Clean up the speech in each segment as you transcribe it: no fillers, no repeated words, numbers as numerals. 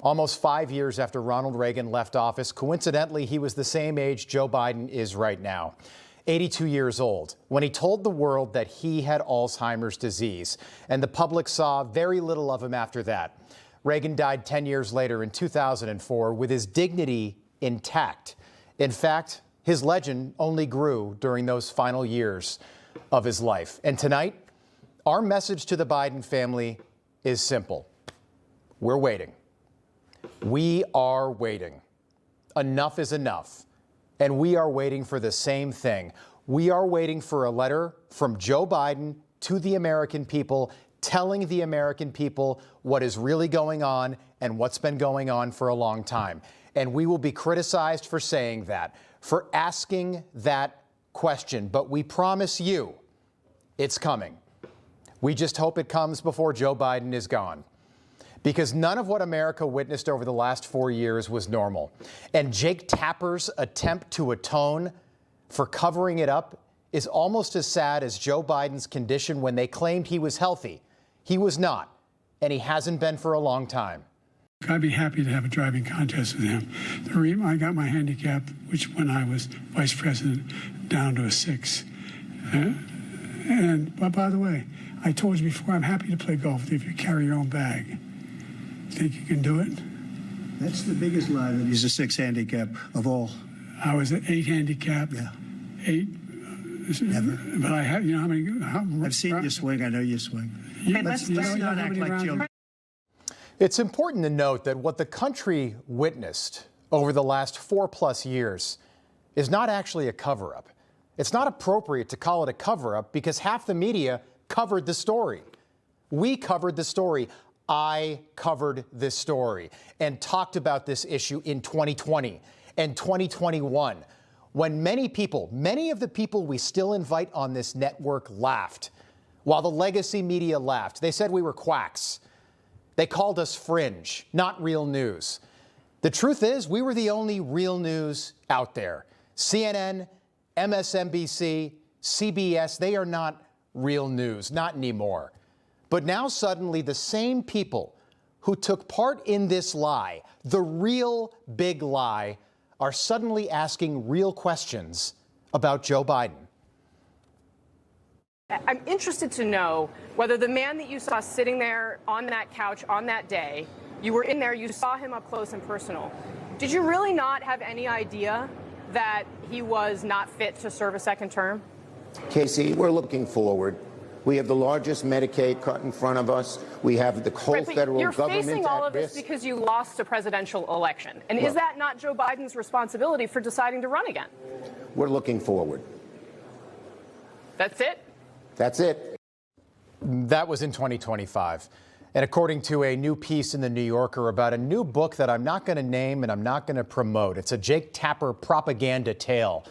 Almost 5 years after Ronald Reagan left office, coincidentally, he was the same age Joe Biden is right now, 82 years old, when he told the world that he had Alzheimer's disease, and the public saw very little of him after that. Reagan died 10 years later in 2004 with his dignity intact. In fact, his legend only grew during those final years of his life. And tonight, our message to the Biden family is simple. We're waiting. We are waiting. Enough is enough. And we are waiting for the same thing. We are waiting for a letter from Joe Biden to the American people, telling the American people what is really going on and what's been going on for a long time. And we will be criticized for saying that, for asking that question. But we promise you, it's coming. We just hope it comes before Joe Biden is gone. Because none of what America witnessed over the last 4 years was normal. And Jake Tapper's attempt to atone for covering it up is almost as sad as Joe Biden's condition when they claimed he was healthy. He was not, and he hasn't been for a long time. I'd be happy to have a driving contest with him. The reason I got my handicap, which when I was vice president, down to a 6. But by the way, I told you before, I'm happy to play golf with you if you carry your own bag. Think you can do it? That's the biggest lie, that he's a 6 handicap of all. I was an 8 handicap. Yeah. 8. Never. But I have, you know how many? I've seen you swing. I know you swing. Hey, let's not act like children. It's important to note that what the country witnessed over the last 4+ years is not actually a cover-up. It's not appropriate to call it a cover-up because half the media covered the story. We covered the story. I covered this story and talked about this issue in 2020 and 2021 when many of the people we still invite on this network laughed, while the legacy media laughed. They said we were quacks. They called us fringe, not real news. The truth is, we were the only real news out there. CNN, MSNBC, CBS, they are not real news, not anymore. But now suddenly the same people who took part in this lie, the real big lie, are suddenly asking real questions about Joe Biden. I'm interested to know whether the man that you saw sitting there on that couch on that day, you were in there, you saw him up close and personal. Did you really not have any idea that he was not fit to serve a second term? Casey, we're looking forward. We have the largest Medicaid cut in front of us. We have the whole federal government at risk. You're facing all of this because you lost a presidential election. And is that not Joe Biden's responsibility for deciding to run again? We're looking forward. That's it? That's it. That was in 2025. And according to a new piece in The New Yorker about a new book that I'm not going to name and I'm not going to promote, it's a Jake Tapper propaganda tale.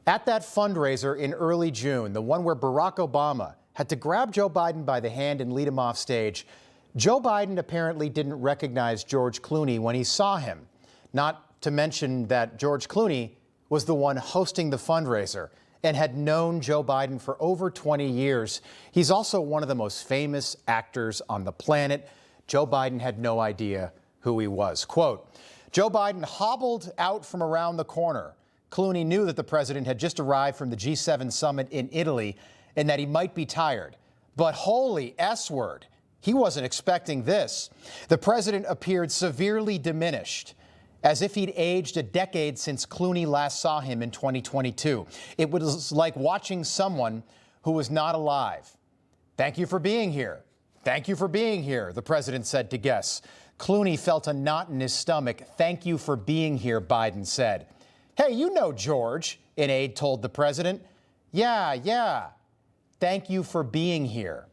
At that fundraiser in early June, the one where Barack Obama had to grab Joe Biden by the hand and lead him off stage, Joe Biden apparently didn't recognize George Clooney when he saw him. Not to mention that George Clooney was the one hosting the fundraiser and had known Joe Biden for over 20 years. He's also one of the most famous actors on the planet. Joe Biden had no idea who he was. Quote, Joe Biden hobbled out from around the corner. Clooney knew that the president had just arrived from the G7 summit in Italy and that he might be tired. But holy S-word, he wasn't expecting this. The president appeared severely diminished, as if he'd aged a decade since Clooney last saw him in 2022. It was like watching someone who was not alive. Thank you for being here. Thank you for being here, the president said to guests. Clooney felt a knot in his stomach. Thank you for being here, Biden said. Hey, you know George, an aide told the president. Yeah. Thank you for being here.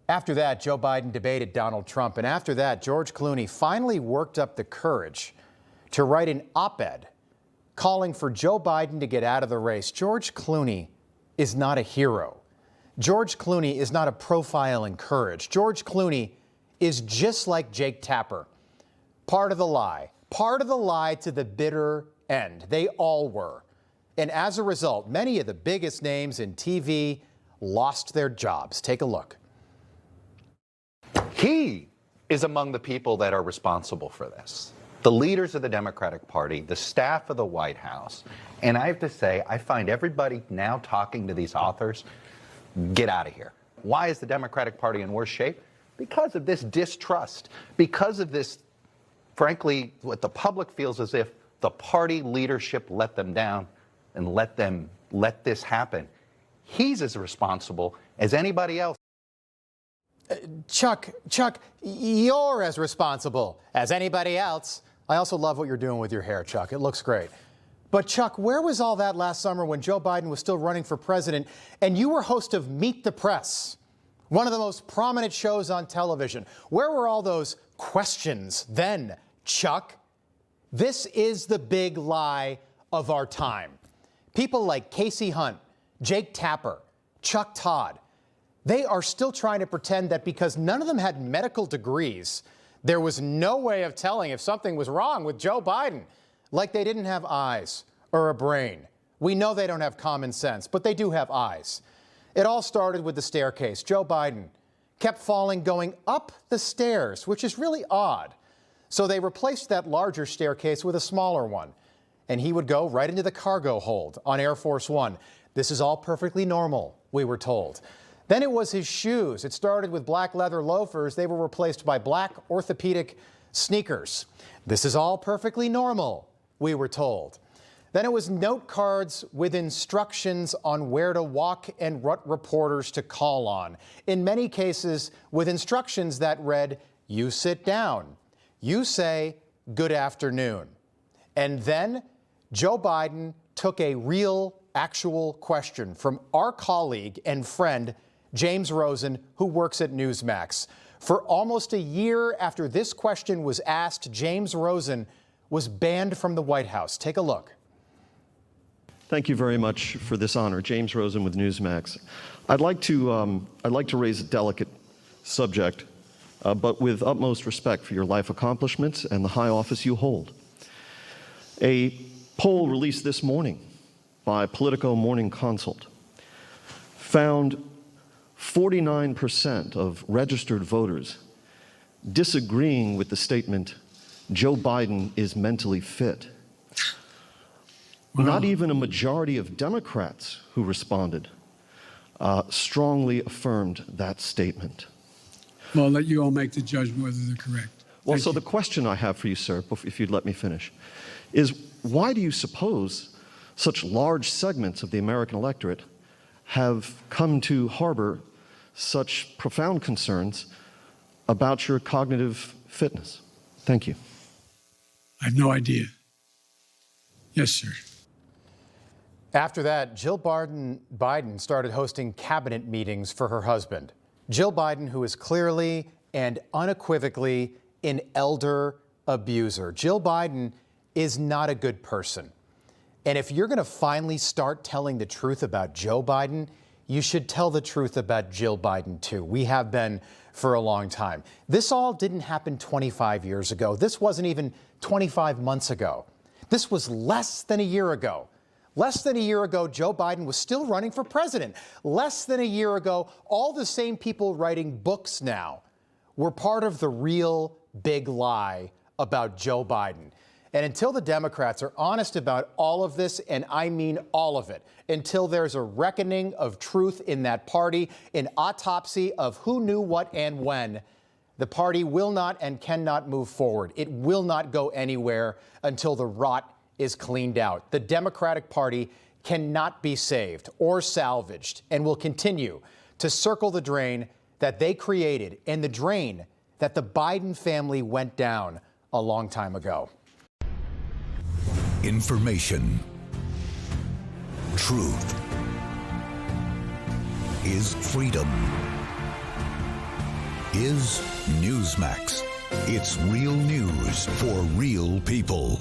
After that, Joe Biden debated Donald Trump. And after that, George Clooney finally worked up the courage to write an op-ed calling for Joe Biden to get out of the race. George Clooney is not a hero. George Clooney is not a profile in courage. George Clooney is just like Jake Tapper. Part of the lie to the bitter end. They all were. And as a result, many of the biggest names in TV lost their jobs. Take a look. He is among the people that are responsible for this. The leaders of the Democratic Party, the staff of the White House, and I have to say, I find everybody now talking to these authors, get out of here. Why is the Democratic Party in worse shape? Because of this distrust, because of this, frankly, what the public feels as if the party leadership let them down and let this happen. He's as responsible as anybody else. Chuck, you're as responsible as anybody else. I also love what you're doing with your hair, Chuck. It looks great. But Chuck, where was all that last summer when Joe Biden was still running for president and you were host of Meet the Press, one of the most prominent shows on television? Where were all those questions then, Chuck? This is the big lie of our time. People like Casey Hunt, Jake Tapper, Chuck Todd, they are still trying to pretend that because none of them had medical degrees, there was no way of telling if something was wrong with Joe Biden. Like they didn't have eyes or a brain. We know they don't have common sense, but they do have eyes. It all started with the staircase. Joe Biden kept falling going up the stairs, which is really odd. So they replaced that larger staircase with a smaller one, and he would go right into the cargo hold on Air Force One. This is all perfectly normal, we were told. Then it was his shoes. It started with black leather loafers. They were replaced by black orthopedic sneakers. This is all perfectly normal, we were told. Then it was note cards with instructions on where to walk and what reporters to call on. In many cases, with instructions that read, you sit down. You say, good afternoon. And then Joe Biden took a real, actual question from our colleague and friend, James Rosen, who works at Newsmax. For almost a year after this question was asked, James Rosen was banned from the White House. Take a look. Thank you very much for this honor. James Rosen with Newsmax. I'd like to raise a delicate subject, but with utmost respect for your life accomplishments and the high office you hold. A poll released this morning by Politico Morning Consult found 49% of registered voters disagreeing with the statement, Joe Biden is mentally fit. Not even a majority of Democrats who responded strongly affirmed that statement. Well, I'll let you all make the judgment whether they're correct. Well, so the question I have for you, sir, if you'd let me finish, is why do you suppose such large segments of the American electorate have come to harbor such profound concerns about your cognitive fitness? Thank you. I have no idea. Yes, sir. After that, Jill Biden started hosting cabinet meetings for her husband. Jill Biden, who is clearly and unequivocally an elder abuser. Jill Biden is not a good person. And if you're going to finally start telling the truth about Joe Biden, you should tell the truth about Jill Biden, too. We have been for a long time. This all didn't happen 25 years ago. This wasn't even 25 months ago. This was less than a year ago. Less than a year ago, Joe Biden was still running for president. Less than a year ago, all the same people writing books now were part of the real big lie about Joe Biden. And until the Democrats are honest about all of this, and I mean all of it, until there's a reckoning of truth in that party, an autopsy of who knew what and when, the party will not and cannot move forward. It will not go anywhere until the rot is cleaned out. The Democratic Party cannot be saved or salvaged and will continue to circle the drain that they created and the drain that the Biden family went down a long time ago. Information. Truth is freedom. Is Newsmax. It's real news for real people.